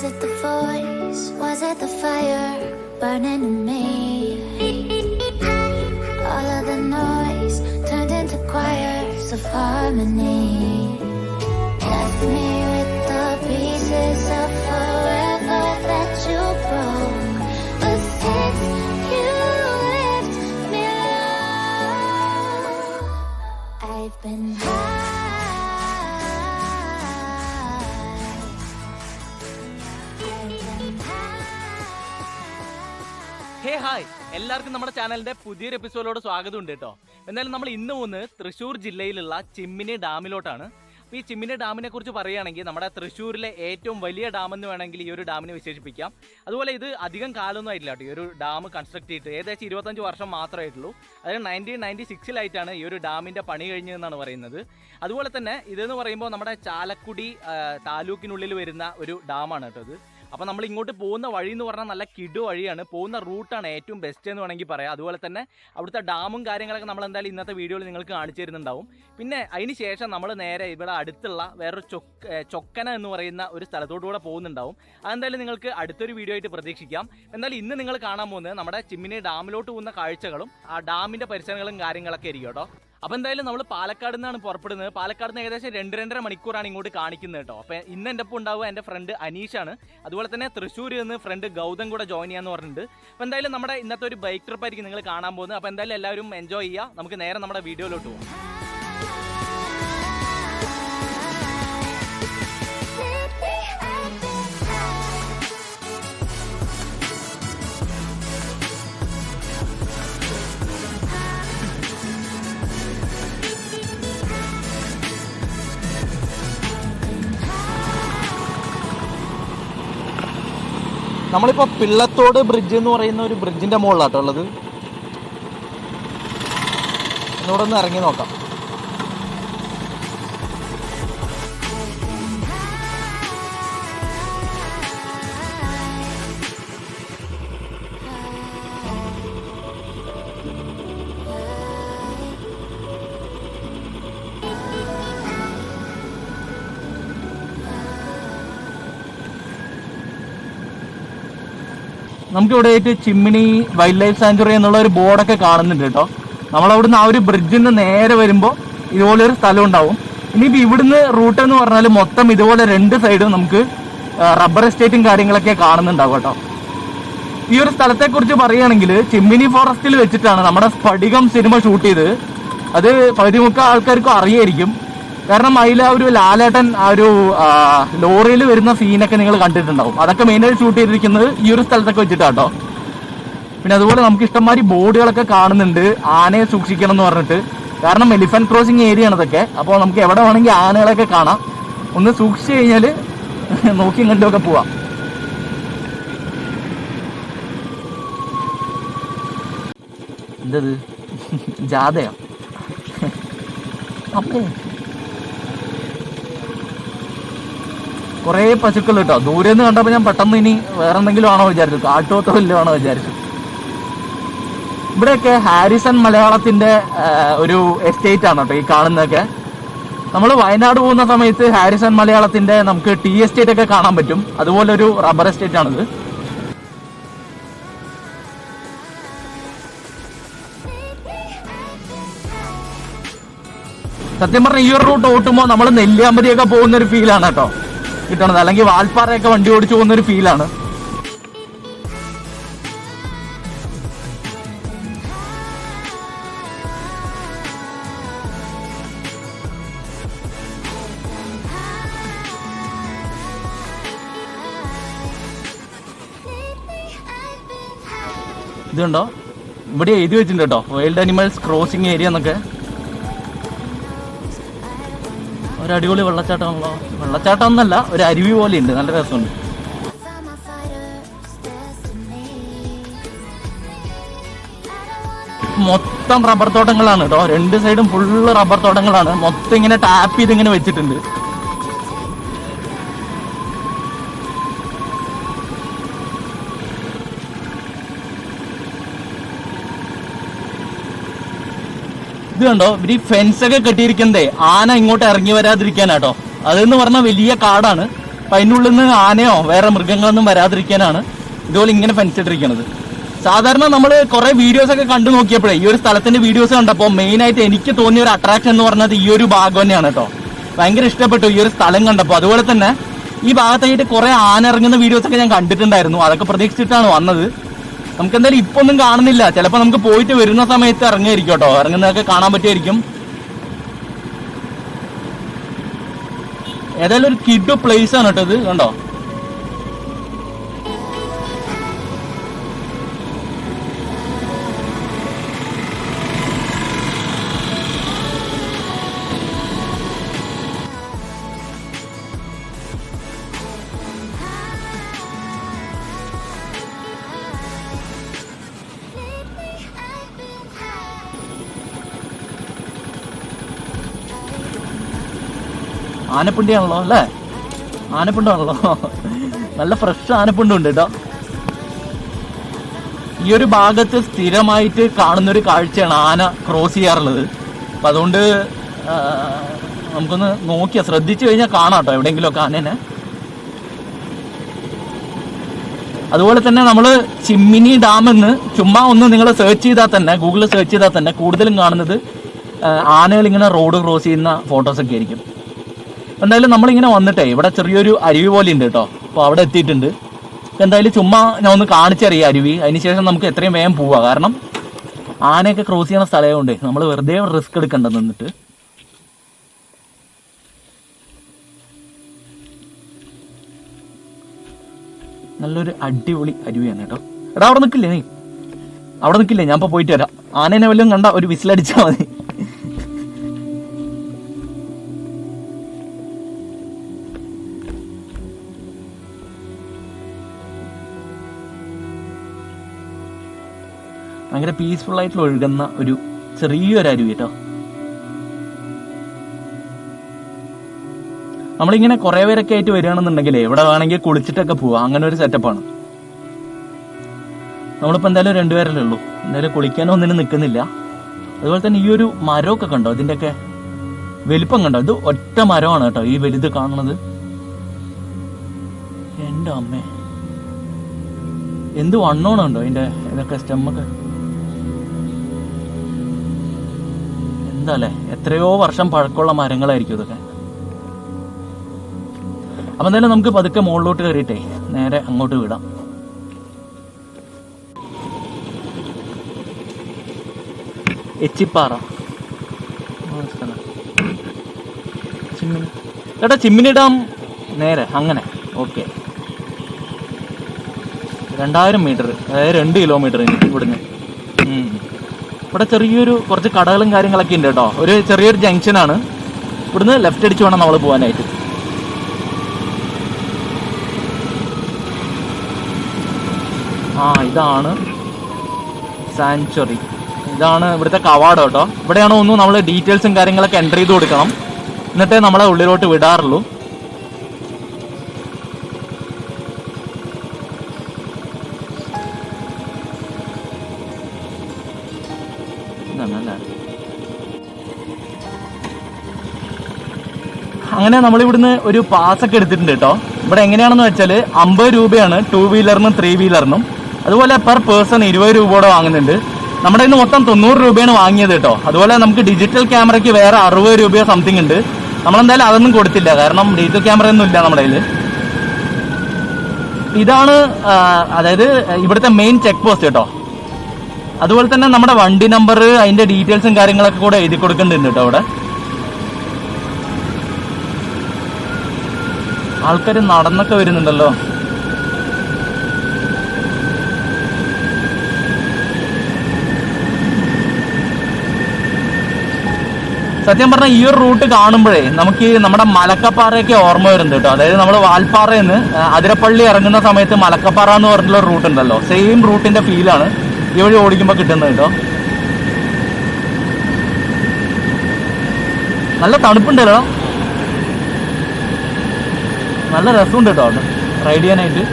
Was it the voice? Was it the fire burning in me? All of the noise turned into choirs of harmony. Left me with the pieces of forever that you broke. But since you left me alone, I've been high. Hey hi, എല്ലാവർക്കും നമ്മുടെ ചാനലിന്റെ പുതിയൊരു എപ്പിസോഡിലോട് സ്വാഗതം ഉണ്ട് കേട്ടോ. എന്നാലും നമ്മൾ ഇന്ന് പോകുന്നത് തൃശ്ശൂർ ജില്ലയിലുള്ള ചിമ്മിനി ഡാമിലോട്ടാണ്. അപ്പോൾ ഈ ചിമ്മിനി ഡാമിനെ കുറിച്ച് പറയുകയാണെങ്കിൽ നമ്മുടെ തൃശ്ശൂരിലെ ഏറ്റവും വലിയ ഡാം എന്ന് വേണമെങ്കിൽ ഈ ഒരു ഡാമിനെ വിശേഷിപ്പിക്കാം. അതുപോലെ ഇത് അധികം കാലമൊന്നും ആയിട്ടില്ല കേട്ടോ ഈ ഒരു ഡാം കൺസ്ട്രക്ട് ചെയ്തിട്ട്, ഏകദേശം 25 വർഷം മാത്രമേ ആയിട്ടുള്ളൂ. അതായത് 1996 ഈ ഒരു ഡാമിൻ്റെ പണി കഴിഞ്ഞതെന്നാണ് പറയുന്നത്. അതുപോലെ തന്നെ ഇതെന്ന് പറയുമ്പോൾ നമ്മുടെ ചാലക്കുടി താലൂക്കിനുള്ളിൽ വരുന്ന ഒരു ഡാമാണ് കേട്ടോ ഇത്. അപ്പോൾ നമ്മൾ ഇങ്ങോട്ട് പോകുന്ന വഴി എന്ന് പറഞ്ഞാൽ നല്ല കിടു വഴിയാണ്, പോകുന്ന റൂട്ടാണ് ഏറ്റവും ബെസ്റ്റ് എന്ന് വേണമെങ്കിൽ പറയാം. അതുപോലെ തന്നെ അവിടുത്തെ ഡാമും കാര്യങ്ങളൊക്കെ നമ്മൾ എന്തായാലും ഇന്നത്തെ വീഡിയോയിൽ നിങ്ങൾക്ക് കാണിച്ചു തരുന്നുണ്ടാവും. പിന്നെ അതിന് ശേഷം നമ്മൾ നേരെ ഇവിടെ അടുത്തുള്ള വേറൊരു ചൊക്കന എന്ന് പറയുന്ന ഒരു സ്ഥലത്തോടുകൂടെ പോകുന്നുണ്ടാവും. അതെന്തായാലും നിങ്ങൾക്ക് അടുത്തൊരു വീഡിയോ ആയിട്ട് പ്രതീക്ഷിക്കാം. എന്നാലും ഇന്ന് നിങ്ങൾ കാണാൻ പോകുന്നത് നമ്മുടെ ചിമ്മിനി ഡാമിലോട്ട് പോകുന്ന കാഴ്ചകളും ആ ഡാമിൻ്റെ പരിസരങ്ങളും കാര്യങ്ങളൊക്കെ ആയിരിക്കും കേട്ടോ. അപ്പോൾ എന്തായാലും നമ്മൾ പാലക്കാട് നിന്നാണ് പുറപ്പെടുന്നത്. പാലക്കാട് നിന്ന് ഏകദേശം 2-2.5 മണിക്കൂറാണ് ഇങ്ങോട്ട് കാണിക്കുന്നത് കേട്ടോ. അപ്പോൾ ഇന്ന് എൻ്റെ ഒപ്പം ഉണ്ടാവുക എൻ്റെ ഫ്രണ്ട് അനീഷാണ്. അതുപോലെ തന്നെ തൃശ്ശൂരിൽ നിന്ന് ഫ്രണ്ട് ഗൗതം കൂടെ ജോയിൻ ചെയ്യാന്ന് പറഞ്ഞിട്ടുണ്ട്. അപ്പോൾ എന്തായാലും നമ്മുടെ ഇന്നത്തെ ഒരു ബൈക്ക് ട്രിപ്പ് ആയിരിക്കും നിങ്ങൾ കാണാൻ പോകുന്നത്. അപ്പോൾ എന്തായാലും എല്ലാവരും എൻജോയ് ചെയ്യുക. നമുക്ക് നേരെ നമ്മുടെ വീഡിയോയിലോട്ട് പോകാം. നമ്മളിപ്പോൾ പിള്ളത്തോട് ബ്രിഡ്ജ് എന്ന് പറയുന്ന ഒരു ബ്രിഡ്ജിൻ്റെ മുകളിലാട്ടോ ഉള്ളത്. ഇന്നിവിടെ ഒന്ന് ഇറങ്ങി നോക്കാം. നമുക്കിവിടെ ആയിട്ട് ചിമ്മിനി വൈൽഡ് ലൈഫ് സാങ്ച്വറി എന്നുള്ള ഒരു ബോർഡൊക്കെ കാണുന്നുണ്ട് കേട്ടോ. നമ്മളവിടുന്ന് ആ ഒരു ബ്രിഡ്ജിൽ നിന്ന് നേരെ വരുമ്പോൾ ഇതുപോലൊരു സ്ഥലം ഉണ്ടാവും. ഇനിയിപ്പോൾ ഇവിടുന്ന് റൂട്ട് എന്ന് പറഞ്ഞാൽ മൊത്തം ഇതുപോലെ 2 സൈഡും നമുക്ക് റബ്ബർ എസ്റ്റേറ്റും കാര്യങ്ങളൊക്കെ കാണുന്നുണ്ടാവും കേട്ടോ. ഈ ഒരു സ്ഥലത്തെക്കുറിച്ച് പറയുകയാണെങ്കിൽ ചിമ്മിനി ഫോറസ്റ്റിൽ വെച്ചിട്ടാണ് നമ്മുടെ സ്ഫടികം സിനിമ ഷൂട്ട് ചെയ്തത്. അത് പകുതിമുക്ക ആൾക്കാർക്കും അറിയായിരിക്കും. കാരണം അതിൽ ആ ഒരു ലാലേട്ടൻ ആ ഒരു ലോറിയിൽ വരുന്ന സീനൊക്കെ നിങ്ങൾ കണ്ടിട്ടുണ്ടാവും. അതൊക്കെ മെയിനായിട്ട് ഷൂട്ട് ചെയ്തിരിക്കുന്നത് ഈ ഒരു സ്ഥലത്തൊക്കെ വെച്ചിട്ടാട്ടോ. പിന്നെ അതുപോലെ നമുക്ക് ഇഷ്ടംമാതിരി ബോർഡുകളൊക്കെ കാണുന്നുണ്ട്, ആനയെ സൂക്ഷിക്കണം എന്ന് പറഞ്ഞിട്ട്. കാരണം എലിഫന്റ് ക്രോസിങ് ഏരിയ ആണ് ഇതൊക്കെ. അപ്പോൾ നമുക്ക് എവിടെ വേണമെങ്കിൽ ആനകളൊക്കെ കാണാം. ഒന്ന് സൂക്ഷിച്ചു കഴിഞ്ഞാൽ നോക്കി കണ്ടൊക്കെ പോവാം. എന്തത് ജാഥയോ? അപ്പേ കുറേ പശുക്കൾ കേട്ടോ. ദൂരെ നിന്ന് കണ്ടപ്പോൾ ഞാൻ പെട്ടെന്ന് ഇനി വേറെ എന്തെങ്കിലും ആണോ വിചാരിച്ചു, കാട്ടുപോത്തോ വല്ലതും ആണോ വിചാരിച്ചു. ഇവിടെയൊക്കെ ഹാരിസൺ മലയാളത്തിന്റെ ഒരു എസ്റ്റേറ്റ് ആണ് കേട്ടോ ഈ കാണുന്നതൊക്കെ. നമ്മൾ വയനാട് പോകുന്ന സമയത്ത് ഹാരിസൺ മലയാളത്തിന്റെ നമുക്ക് ടീ എസ്റ്റേറ്റ് ഒക്കെ കാണാൻ പറ്റും. അതുപോലെ ഒരു റബ്ബർ എസ്റ്റേറ്റ് ആണിത്. സത്യം പറഞ്ഞാൽ ഈ ഒരു റൂട്ട് ഓട്ടുമ്പോൾ നമ്മൾ നെല്ലിയാമ്പതിയൊക്കെ പോകുന്ന ഒരു ഫീലാണ് കേട്ടോ കിട്ടണത്. അല്ലെങ്കിൽ വാൽപ്പാറയൊക്കെ വണ്ടി ഓടിച്ചു പോകുന്ന ഒരു ഫീലാണ്. ഇതുണ്ടോ, ഇവിടെ എഴുതി വെച്ചിട്ടുണ്ട് കേട്ടോ, വൈൽഡ് അനിമൽസ് ക്രോസിംഗ് ഏരിയ എന്നൊക്കെ. ഒരു അടിപൊളി വെള്ളച്ചാട്ടമാണല്ലോ. വെള്ളച്ചാട്ടം ഒന്നല്ല, ഒരു അരുവി പോലെ ഉണ്ട്, നല്ല രസമുണ്ട്. മൊത്തം റബ്ബർ തോട്ടങ്ങളാണ് കേട്ടോ. 2 സൈഡും ഫുള്ള് റബ്ബർ തോട്ടങ്ങളാണ്. മൊത്തം ഇങ്ങനെ ടാപ്പ് ചെയ്ത് ഇങ്ങനെ വെച്ചിട്ടുണ്ട്. ഇത് കണ്ടോ, ഇവർ ഈ ഫെൻസൊക്കെ കെട്ടിയിരിക്കുന്നതേ ആന ഇങ്ങോട്ട് ഇറങ്ങി വരാതിരിക്കാനാട്ടോ. അതെന്ന് പറഞ്ഞാൽ വലിയ കാടാണ്. അപ്പം അതിൻ്റെ ഉള്ളിൽ നിന്ന് ആനയോ വേറെ മൃഗങ്ങളൊന്നും വരാതിരിക്കാനാണ് ഇതുപോലെ ഇങ്ങനെ ഫെൻസിട്ടിരിക്കുന്നത്. സാധാരണ നമ്മൾ കുറേ വീഡിയോസൊക്കെ കണ്ടു നോക്കിയപ്പോഴേ ഈ ഒരു സ്ഥലത്തിൻ്റെ വീഡിയോസ് കണ്ടപ്പോൾ മെയിനായിട്ട് എനിക്ക് തോന്നിയ ഒരു അട്രാക്ഷൻ എന്ന് പറഞ്ഞത് ഈ ഒരു ഭാഗം തന്നെയാണ് കേട്ടോ. ഭയങ്കര ഇഷ്ടപ്പെട്ടു ഈ ഒരു സ്ഥലം കണ്ടപ്പോൾ. അതുപോലെ തന്നെ ഈ ഭാഗത്തായിട്ട് കുറേ ആന ഇറങ്ങുന്ന വീഡിയോസൊക്കെ ഞാൻ കണ്ടിട്ടുണ്ടായിരുന്നു. അതൊക്കെ പ്രതീക്ഷിച്ചിട്ടാണ് വന്നത്. നമുക്ക് എന്തായാലും ഇപ്പൊ ഒന്നും കാണുന്നില്ല. ചിലപ്പോൾ നമുക്ക് പോയിട്ട് വരുന്ന സമയത്ത് ഇറങ്ങുമായിരിക്കും കേട്ടോ. ഇറങ്ങുന്നതൊക്കെ കാണാൻ പറ്റുമായിരിക്കും. ഏതായാലും ഒരു കിഡ് പ്ലേസ് ആണ് കേട്ടോ ഇത്. കണ്ടോ, ആനപ്പിണ്ടിയാണല്ലോ അല്ലേ? ആനപ്പിണ്ടാണല്ലോ. നല്ല ഫ്രഷ് ആനപ്പിണ്ടുണ്ട് കേട്ടോ. ഈ ഒരു ഭാഗത്ത് സ്ഥിരമായിട്ട് കാണുന്നൊരു കാഴ്ചയാണ് ആന ക്രോസ് ചെയ്യാറുള്ളത്. അപ്പം അതുകൊണ്ട് നമുക്കൊന്ന് നോക്കിയാൽ ശ്രദ്ധിച്ചു കഴിഞ്ഞാൽ കാണാം കേട്ടോ എവിടെയെങ്കിലുമൊക്കെ ആനേനെ. അതുപോലെ തന്നെ നമ്മൾ ചിമ്മിനി ഡാം എന്ന് ചുമ്മാ ഒന്ന് നിങ്ങൾ സെർച്ച് ചെയ്താൽ തന്നെ, ഗൂഗിളിൽ സെർച്ച് ചെയ്താൽ തന്നെ കൂടുതലും കാണുന്നത് ആനകൾ ഇങ്ങനെ റോഡ് ക്രോസ് ചെയ്യുന്ന ഫോട്ടോസൊക്കെ ആയിരിക്കും. എന്തായാലും നമ്മളിങ്ങനെ വന്നിട്ടേ ഇവിടെ ചെറിയൊരു അരുവി പോലെ ഉണ്ട് കേട്ടോ. അപ്പോൾ അവിടെ എത്തിയിട്ടുണ്ട്. എന്തായാലും ചുമ്മാ ഞാൻ ഒന്ന് കാണിച്ചറിയാം അരുവി. അതിനുശേഷം നമുക്ക് എത്രയും വേഗം പോവാം. കാരണം ആനയൊക്കെ ക്രോസ് ചെയ്യുന്ന സ്ഥലമുണ്ട്. നമ്മൾ വെറുതെ റിസ്ക് എടുക്കണ്ട നിന്നിട്ട്. നല്ലൊരു അടിപൊളി അരുവിയാണ് കേട്ടോ. എടാ അവിടെ നിൽക്കില്ലേ നീ? അവിടെ നിൽക്കില്ലേ? ഞാൻ ഇപ്പോൾ പോയിട്ട് വരാം. ആനേനെ വല്ലതും കണ്ട ഒരു വിസിലടിച്ചാൽ മതി. ഭയങ്കര പീസ്ഫുൾ ആയിട്ട് ഒഴുകുന്ന ഒരു ചെറിയൊരു അരുവി കേട്ടോ. നമ്മളിങ്ങനെ കുറേ പേരൊക്കെ ആയിട്ട് വരികയാണെന്നുണ്ടെങ്കിൽ എവിടെ വേണമെങ്കിൽ കുളിച്ചിട്ടൊക്കെ പോവാം. അങ്ങനെ ഒരു സെറ്റപ്പാണ്. നമ്മളിപ്പോൾ എന്തായാലും രണ്ടുപേരല്ലേ ഉള്ളൂ. എന്തായാലും കുളിക്കാനോ ഒന്നിനും നിൽക്കുന്നില്ല. അതുപോലെ തന്നെ ഈ ഒരു മരമൊക്കെ കണ്ടോ, ഇതിൻ്റെയൊക്കെ വലിപ്പം കണ്ടോ? ഇത് ഒറ്റ മരമാണ് കേട്ടോ ഈ വലുത് കാണുന്നത്. എൻ്റെ അമ്മേ, എന്ത് വണ്ണമാണ് കണ്ടോ ഇതിൻ്റെ ഇതൊക്കെ സ്റ്റെമ്മൊക്കെ. എന്താ അല്ലേ, എത്രയോ വർഷം പഴക്കമുള്ള മരങ്ങളായിരിക്കും ഇതൊക്കെ. അപ്പം എന്തായാലും നമുക്ക് പതുക്കെ മുകളിലോട്ട് കയറിയിട്ടേ നേരെ അങ്ങോട്ട് വിടാം. എച്ചിപ്പാറ ചിമ്മിനി. ചേട്ടാ ചിമ്മിനി ഡാം നേരെ അങ്ങനെ. ഓക്കെ, 2000 മീറ്റർ, അതായത് 2 കിലോമീറ്റർ ഇവിടുന്ന്. ഇവിടെ ചെറിയൊരു കുറച്ച് കടകളും കാര്യങ്ങളൊക്കെ ഉണ്ട് കേട്ടോ. ഒരു ചെറിയൊരു ജംഗ്ഷനാണ്. ഇവിടുന്ന് ലെഫ്റ്റ് അടിച്ച് വേണം നമ്മൾ പോകാനായിട്ട്. ഇതാണ് സാങ്ച്വറി. ഇതാണ് ഇവിടുത്തെ കവാടം കേട്ടോ. ഇവിടെയാണോ ഒന്നും നമ്മൾ ഡീറ്റെയിൽസും കാര്യങ്ങളൊക്കെ എൻ്റർ ചെയ്ത് കൊടുക്കണം. എന്നിട്ടേ നമ്മളെ ഉള്ളിലോട്ട് വിടാറുള്ളൂ. അങ്ങനെ നമ്മളിവിടുന്ന് ഒരു പാസ്സൊക്കെ എടുത്തിട്ടുണ്ട് കേട്ടോ. ഇവിടെ എങ്ങനെയാണെന്ന് വെച്ചാൽ 50 രൂപയാണ് 2 വീലറിനും 3 വീലറിനും. അതുപോലെ പെർ പേഴ്സൺ 20 രൂപയോടെ വാങ്ങുന്നുണ്ട്. നമ്മുടെ ഇന്ന് മൊത്തം 90 രൂപയാണ് വാങ്ങിയത് കേട്ടോ. അതുപോലെ നമുക്ക് ഡിജിറ്റൽ ക്യാമറയ്ക്ക് വേറെ 60 രൂപയോ സംതിങ് ഉണ്ട്. നമ്മളെന്തായാലും അതൊന്നും കൊടുത്തില്ല, കാരണം ഡിജിറ്റൽ ക്യാമറ ഒന്നും ഇല്ല നമ്മുടെ കയ്യിൽ. ഇതാണ് അതായത് ഇവിടുത്തെ മെയിൻ ചെക്ക് പോസ്റ്റ് കേട്ടോ. അതുപോലെ തന്നെ നമ്മുടെ വണ്ടി നമ്പർ, അതിന്റെ ഡീറ്റെയിൽസും കാര്യങ്ങളൊക്കെ കൂടെ എഴുതി കൊടുക്കുന്നുണ്ട് കേട്ടോ. അവിടെ ആൾക്കാർ നടന്നൊക്കെ വരുന്നുണ്ടല്ലോ. സത്യം പറഞ്ഞാൽ ഈ ഒരു റൂട്ട് കാണുമ്പോഴേ നമുക്ക് നമ്മുടെ മലക്കപ്പാറയൊക്കെ ഓർമ്മ വരുന്നുണ്ട് കേട്ടോ. അതായത് നമ്മൾ വാൽപ്പാറയിൽ നിന്ന് അതിരപ്പള്ളി ഇറങ്ങുന്ന സമയത്ത് മലക്കപ്പാറ എന്ന് പറഞ്ഞിട്ടുള്ള റൂട്ട് ഉണ്ടല്ലോ, സെയിം റൂട്ടിന്റെ ഫീലാണ് ഈ വഴി ഓടിക്കുമ്പോൾ കിട്ടുന്നത് കേട്ടോ. നല്ല തണുപ്പുണ്ടല്ലോ, നല്ല രസമുണ്ട് കേട്ടോ അവിടെ റൈഡ് ചെയ്യാനായിട്ട്.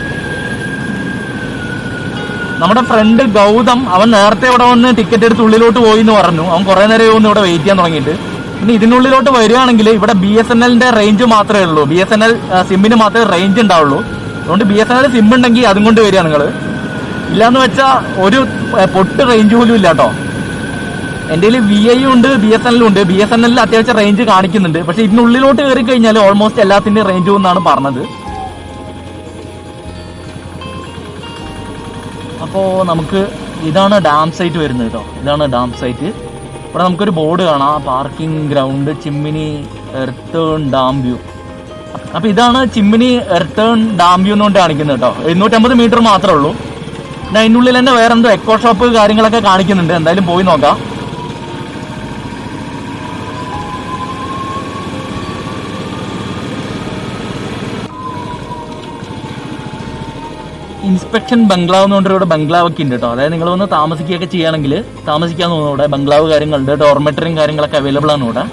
നമ്മുടെ ഫ്രണ്ട് ഗൗതം, അവൻ നേരത്തെ ഇവിടെ വന്ന് ടിക്കറ്റ് എടുത്ത് ഉള്ളിലോട്ട് പോയി എന്ന് പറഞ്ഞു. അവൻ കുറേ നേരം ഒന്ന് ഇവിടെ വെയിറ്റ് ചെയ്യാൻ തുടങ്ങിയിട്ട്. ഇനി ഇതിനുള്ളിലോട്ട് വരികയാണെങ്കിൽ ഇവിടെ BSNLന്റെ റേഞ്ച് മാത്രമേ ഉള്ളൂ. BSNL സിമ്മിന് മാത്രമേ റേഞ്ച് ഉണ്ടാവുള്ളൂ. അതുകൊണ്ട് BSNL സിം ഉണ്ടെങ്കിൽ അതും കൊണ്ട് വരിക നിങ്ങൾ. ഇല്ലാന്ന് വെച്ചാൽ ഒരു പൊട്ട് റേഞ്ച് പോലും ഇല്ല കേട്ടോ. എൻ്റെ കയ്യിൽ VI ഉണ്ട്, BSNL ഉണ്ട്. BSNL അത്യാവശ്യം റേഞ്ച് കാണിക്കുന്നുണ്ട്. പക്ഷെ ഇതിനുള്ളിലോട്ട് കയറി കഴിഞ്ഞാൽ ഓൾമോസ്റ്റ് എല്ലാത്തിൻ്റെയും റേഞ്ച് എന്നാണ് പറഞ്ഞത്. അപ്പോൾ നമുക്ക് ഇതാണ് ഡാം സൈറ്റ് വരുന്നത് കേട്ടോ. ഇതാണ് ഡാം സൈറ്റ്. ഇവിടെ നമുക്കൊരു ബോർഡ് കാണാം, parking ground Chimmini earthen dam view. അപ്പോൾ ഇതാണ് ചിമ്മിനി എർത്തേൺ ഡാം വ്യൂ എന്നുകൊണ്ട് കാണിക്കുന്നത് കേട്ടോ. 750 മീറ്റർ മാത്രമേ ഉള്ളൂ. പിന്നെ അതിനുള്ളിൽ തന്നെ വേറെ എന്തോ എക്കോ ഷോപ്പ് കാര്യങ്ങളൊക്കെ കാണിക്കുന്നുണ്ട്. എന്തായാലും പോയി നോക്കാം. ഇൻസ്പെക്ഷൻ ബംഗ്ലാവ് എന്ന് പറഞ്ഞിട്ട് ഇവിടെ ബംഗ്ലാവ് ഒക്കെ ഉണ്ട് കേട്ടോ. അതായത് നിങ്ങൾ വന്ന് താമസിക്കുകയൊക്കെ ചെയ്യുകയാണെങ്കിൽ താമസിക്കാൻ തോന്നുന്നു. ഇവിടെ ബംഗ്ലാവ് കാര്യങ്ങളുണ്ട്, ഡോർമെറ്ററിയും കാര്യങ്ങളൊക്കെ അവൈലബിൾ ആണ് ഇവിടെ.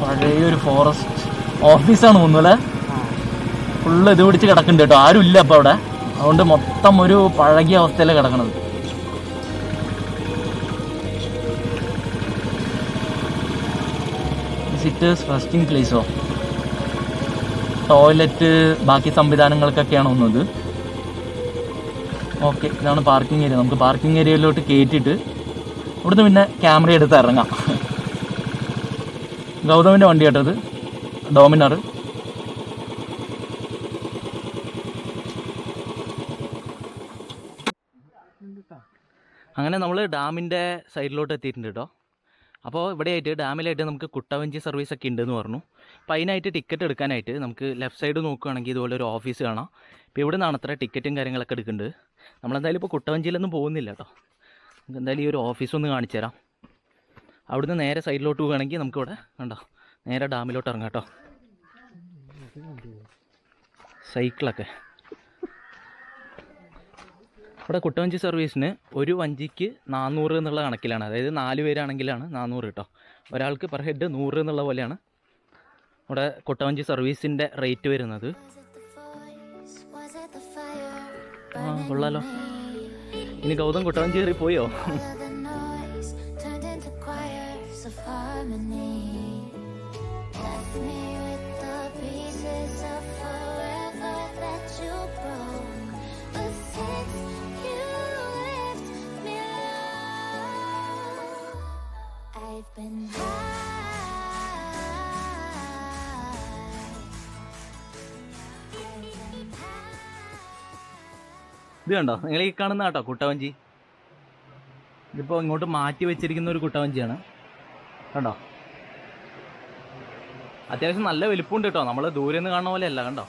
പഴയൊരു ഫോറസ്റ്റ് ഓഫീസാണ് തോന്നുന്നു അല്ലേ. ഫുള്ള് ഇത് പിടിച്ച് കിടക്കുന്നുണ്ട് കേട്ടോ. ആരും ഇല്ല അപ്പോൾ അവിടെ. അതുകൊണ്ട് മൊത്തം ഒരു പഴകിയ അവസ്ഥയിലാണ് കിടക്കണത്. വിസിറ്റേഴ്സ് ഫസ്റ്റിംഗ് പ്ലേസോ, ടോയ്ലറ്റ് ബാക്കി സംവിധാനങ്ങൾക്കൊക്കെയാണ് ഒന്നത്. ഓക്കെ, ഇതാണ് പാർക്കിംഗ് ഏരിയ. നമുക്ക് പാർക്കിംഗ് ഏരിയയിലോട്ട് കയറ്റിയിട്ട് ഇവിടുന്ന് പിന്നെ ക്യാമറ എടുത്ത് ഇറങ്ങാം. ഗൗതമിൻ്റെ വണ്ടി കേട്ടത്, ഡോമിനർ. അങ്ങനെ നമ്മൾ ഡാമിൻ്റെ സൈഡിലോട്ട് എത്തിയിട്ടുണ്ട് കേട്ടോ. അപ്പോൾ ഇവിടെയായിട്ട് ഡാമിലായിട്ട് നമുക്ക് കുട്ടവഞ്ചി സർവീസൊക്കെ ഉണ്ടെന്ന് പറഞ്ഞു. അപ്പോൾ അതിനായിട്ട് ടിക്കറ്റ് എടുക്കാനായിട്ട് നമുക്ക് ലെഫ്റ്റ് സൈഡ് നോക്കുകയാണെങ്കിൽ ഇതുപോലെ ഒരു ഓഫീസ് കാണാം. ഇപ്പോൾ ഇവിടെ നിന്നാണ് അത്ര ടിക്കറ്റും കാര്യങ്ങളൊക്കെ എടുക്കുന്നുണ്ട്. നമ്മളെന്തായാലും ഇപ്പോൾ കുട്ടവഞ്ചിയിലൊന്നും പോകുന്നില്ല കേട്ടോ. നമുക്ക് എന്തായാലും ഈ ഒരു ഓഫീസൊന്ന് കാണിച്ചു തരാം. അവിടുന്ന് നേരെ സൈഡിലോട്ട് പോവുകയാണെങ്കിൽ നമുക്കിവിടെ കണ്ടോ നേരെ ഡാമിലോട്ട് ഇറങ്ങാം കേട്ടോ. സൈക്കിളൊക്കെ ഇവിടെ കുട്ടവഞ്ചി സർവീസിന് ഒരു വഞ്ചിക്ക് 400 എന്നുള്ള കണക്കിലാണ്. അതായത് 4 പേരാണെങ്കിലാണ് 400 കേട്ടോ. ഒരാൾക്ക് പെർ ഹെഡ് 100 എന്നുള്ള പോലെയാണ് ഇവിടെ കുട്ടവഞ്ചി സർവീസിൻ്റെ റേറ്റ് വരുന്നത്. കൊള്ളാലോ. ഇനി ഗൗതം കുട്ടവഞ്ചി കയറി പോയോ? ഇത് കണ്ടോ, നിങ്ങൾ ഈ കാണുന്ന കേട്ടോ കുട്ടവഞ്ചി. ഇതിപ്പോൾ ഇങ്ങോട്ട് മാറ്റി വെച്ചിരിക്കുന്ന ഒരു കുട്ടവഞ്ചിയാണ് കണ്ടോ. അത്യാവശ്യം നല്ല വലിപ്പമുണ്ട് കേട്ടോ. നമ്മൾ ദൂരെ നിന്ന് കാണുന്ന പോലെ അല്ല കണ്ടോ.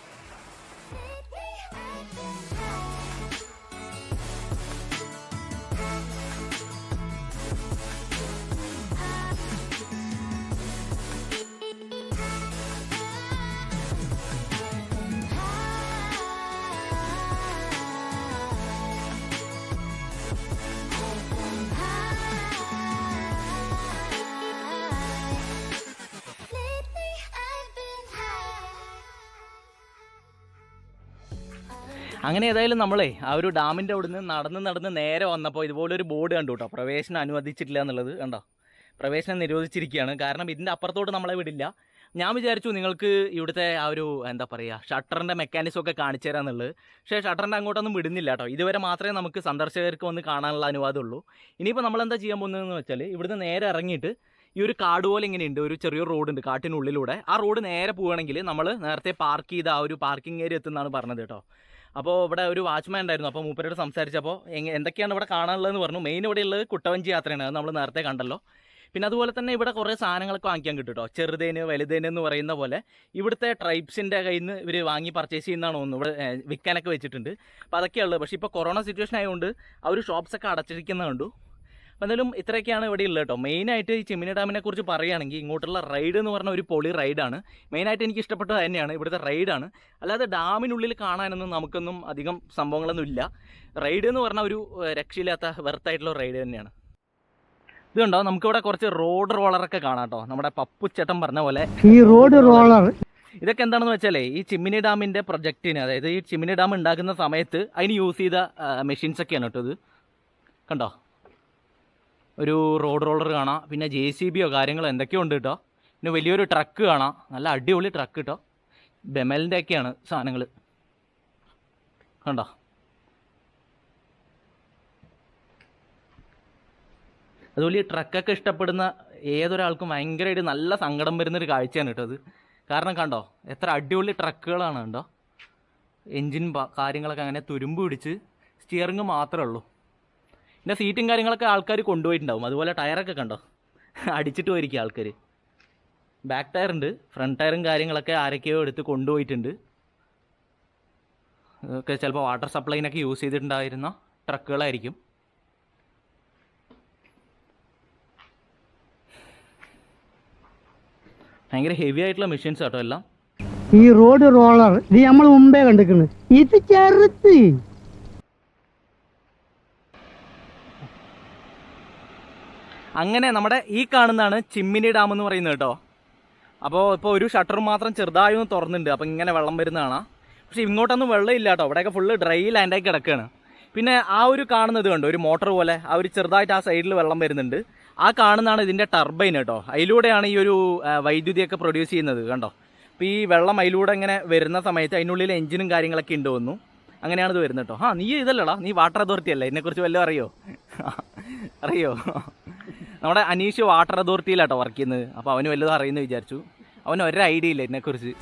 അങ്ങനെ ഏതായാലും നമ്മളെ ആ ഒരു ഡാമിൻ്റെ അവിടുന്ന് നടന്ന് നേരെ വന്നപ്പോൾ ഇതുപോലൊരു ബോർഡ് കണ്ടു കേട്ടോ. പ്രവേശനം അനുവദിച്ചിട്ടില്ല എന്നുള്ളത് കണ്ടോ. പ്രവേശനം നിരോധിച്ചിരിക്കുകയാണ്. കാരണം ഇതിൻ്റെ അപ്പുറത്തോട്ട് നമ്മളെ വിടില്ല. ഞാൻ വിചാരിച്ചു നിങ്ങൾക്ക് ഇവിടുത്തെ ആ ഒരു എന്താ പറയുക ഷട്ടറിൻ്റെ മെക്കാനിസം ഒക്കെ കാണിച്ചു തരാമെന്നുള്ളത്. പക്ഷേ ഷട്ടറിൻ്റെ അങ്ങോട്ടൊന്നും വിടുന്നില്ല കേട്ടോ. ഇതുവരെ മാത്രമേ നമുക്ക് സന്ദർശകർക്ക് വന്ന് കാണാനുള്ള അനുവാദമുള്ളൂ. ഇനിയിപ്പോൾ നമ്മളെന്താ ചെയ്യാൻ പോകുന്നതെന്ന് വെച്ചാൽ ഇവിടുന്ന് നേരെ ഇറങ്ങിയിട്ട് ഈ ഒരു കാട് പോലെ ഇങ്ങനെയുണ്ട്, ഒരു ചെറിയൊരു റോഡുണ്ട് കാട്ടിനുള്ളിലൂടെ. ആ റോഡ് നേരെ പോവുകയാണെങ്കിൽ നമ്മൾ നേരത്തെ പാർക്ക് ചെയ്ത ആ ഒരു പാർക്കിംഗ് ഏരിയ എത്തുന്നതാണ് പറഞ്ഞത് കേട്ടോ. അപ്പോൾ ഇവിടെ ഒരു വാച്ച്മാൻ ഉണ്ടായിരുന്നു. അപ്പോൾ മൂപ്പരോട് സംസാരിച്ചപ്പോൾ എന്തൊക്കെയാണ് ഇവിടെ കാണാനുള്ളതെന്ന് പറഞ്ഞു. മെയിൻ ഇവിടെ ഉള്ളത് കുട്ടവഞ്ചി യാത്രയാണ്. അത് നമ്മൾ നേരത്തെ കണ്ടല്ലോ. പിന്നെ അതുപോലെ തന്നെ ഇവിടെ കുറേ സാധനങ്ങളൊക്കെ വാങ്ങിക്കാൻ കിട്ടും കേട്ടോ. ചെറുതേന് വലുതേന് എന്ന് പറയുന്ന പോലെ ഇവിടുത്തെ ട്രൈബ്സിൻ്റെ കയ്യിൽ നിന്ന് ഇവർ വാങ്ങി പർച്ചേസ് ചെയ്യുന്നതാണ് തോന്നുന്നു. ഇവിടെ വിൽക്കാനൊക്കെ വെച്ചിട്ടുണ്ട്. അപ്പോൾ അതൊക്കെയുള്ളത്. പക്ഷേ ഇപ്പോൾ കൊറോണ സിറ്റുവേഷൻ ആയതുകൊണ്ട് ആ ഒരു ഷോപ്സൊക്കെ അടച്ചിരിക്കുന്നത് കണ്ടു. അപ്പോൾ എന്തായാലും ഇത്രയൊക്കെയാണ് ഇവിടെ ഉള്ളത് കേട്ടോ. മെയിനായിട്ട് ഈ ചിമ്മിനി ഡാമിനെ കുറിച്ച് പറയുകയാണെങ്കിൽ ഇങ്ങോട്ടുള്ള റൈഡ് എന്ന് പറഞ്ഞ ഒരു പൊളി റൈഡാണ്. മെയിനായിട്ട് എനിക്ക് ഇഷ്ടപ്പെട്ടത് തന്നെയാണ് ഇവിടുത്തെ റൈഡാണ്. അല്ലാതെ ഡാമിനുള്ളിൽ കാണാനൊന്നും നമുക്കൊന്നും അധികം സംഭവങ്ങളൊന്നും ഇല്ല. റൈഡ് എന്ന് പറഞ്ഞാൽ ഒരു രക്ഷയില്ലാത്ത വെർത്തായിട്ടുള്ള റൈഡ് തന്നെയാണ്. ഇത് കണ്ടോ, നമുക്കിവിടെ കുറച്ച് റോഡ് റോളറൊക്കെ കാണാം കേട്ടോ. നമ്മുടെ പപ്പുച്ചേട്ടൻ പറഞ്ഞ പോലെ ഈ റോഡ് റോളർ ഇതൊക്കെ എന്താണെന്ന് വെച്ചാലേ ഈ ചിമ്മിനി ഡാമിൻ്റെ പ്രൊജക്റ്റിന്, അതായത് ഈ ചിമ്മിനി ഡാം ഉണ്ടാക്കുന്ന സമയത്ത് അതിന് യൂസ് ചെയ്ത മെഷീൻസൊക്കെയാണ് കേട്ടോ. ഇത് കണ്ടോ, ഒരു റോഡ് റോളർ കാണാം, പിന്നെ JCBയോ കാര്യങ്ങളോ എന്തൊക്കെയോ ഉണ്ട് കേട്ടോ. പിന്നെ വലിയൊരു ട്രക്ക് കാണാം, നല്ല അടിപൊളി ട്രക്ക് കേട്ടോ. ബെമലിൻ്റെ ഒക്കെയാണ് സാധനങ്ങൾ കണ്ടോ. അതുപോലെ ഈ ട്രക്കൊക്കെ ഇഷ്ടപ്പെടുന്ന ഏതൊരാൾക്കും ഭയങ്കരമായിട്ട് നല്ല സങ്കടം വരുന്നൊരു കാഴ്ചയാണ് കേട്ടോ അത്. കാരണം കണ്ടോ എത്ര അടിപൊളി ട്രക്കുകളാണ് കണ്ടോ. എൻജിൻ കാര്യങ്ങളൊക്കെ അങ്ങനെ തുരുമ്പ് പിടിച്ച്, സ്റ്റിയറിങ് മാത്രമേ ഉള്ളൂ. പിന്നെ സീറ്റും കാര്യങ്ങളൊക്കെ ആൾക്കാർ കൊണ്ടുപോയിട്ടുണ്ടാവും. അതുപോലെ ടയറൊക്കെ കണ്ടോ അടിച്ചിട്ട് പോയിരിക്കും ആൾക്കാർ. ബാക്ക് ടയർ ഉണ്ട്, ഫ്രണ്ട് ടയറും കാര്യങ്ങളൊക്കെ ആരൊക്കെയോ എടുത്ത് കൊണ്ടുപോയിട്ടുണ്ട്. ഇതൊക്കെ ചിലപ്പോൾ വാട്ടർ സപ്ലൈനൊക്കെ യൂസ് ചെയ്തിട്ടുണ്ടായിരുന്ന ട്രക്കുകളായിരിക്കും. ഭയങ്കര ഹെവി ആയിട്ടുള്ള മെഷീൻസ് കേട്ടോ എല്ലാം. ഈ റോഡ് റോളർ ഇത് നമ്മൾ മുമ്പേ കണ്ടിരിക്കുന്നു. ഇത് ചെറുത്ത്. അങ്ങനെ നമ്മുടെ ഈ കാണുന്നതാണ് ചിമ്മിനി ഡാം എന്ന് പറയുന്നത് കേട്ടോ. അപ്പോൾ ഇപ്പോൾ ഒരു ഷട്ടർ മാത്രം ചെറുതായി ഒന്ന് തുറന്നിട്ടുണ്ട്, അപ്പോൾ ഇങ്ങനെ വെള്ളം വരുന്നതാണ്. പക്ഷേ ഇങ്ങോട്ടൊന്നും വെള്ളം ഇല്ല കേട്ടോ, ഇവിടെയൊക്കെ ഫുള്ള് ഡ്രൈ ലാൻഡായി കിടക്കുകയാണ്. പിന്നെ ആ ഒരു കാണുന്നത് കണ്ടോ, ഒരു മോട്ടർ പോലെ ആ ഒരു ചെറുതായിട്ട് ആ സൈഡിൽ വെള്ളം വരുന്നുണ്ട്. ആ കാണുന്നതാണ് ഇതിൻ്റെ ടർബൈൻ കേട്ടോ. അതിലൂടെയാണ് ഈ ഒരു വൈദ്യുതിയൊക്കെ പ്രൊഡ്യൂസ് ചെയ്യുന്നത് കണ്ടോ. അപ്പോൾ ഈ വെള്ളം അതിലൂടെ ഇങ്ങനെ വരുന്ന സമയത്ത് അതിനുള്ളിൽ എഞ്ചിനും കാര്യങ്ങളൊക്കെ ഉണ്ട് തോന്നുന്നു. അങ്ങനെയാണ് ഇത് വരുന്നത് കേട്ടോ. നീ ഇതല്ലടാ, നീ വാട്ടർ അതോറിറ്റി അല്ലേ, ഇതിനെക്കുറിച്ച് വല്ലതും അറിയോ? നമ്മുടെ അനീഷ് വാട്ടർ അതോറിറ്റിയിലാട്ടോ വർക്ക് ചെയ്യുന്നത്. അപ്പോൾ അവന് വല്ലതും അറിയുമെന്ന് വിചാരിച്ചു. അവന് ഒരു ഐഡിയ ഇല്ല ഇതിനെക്കുറിച്ച്.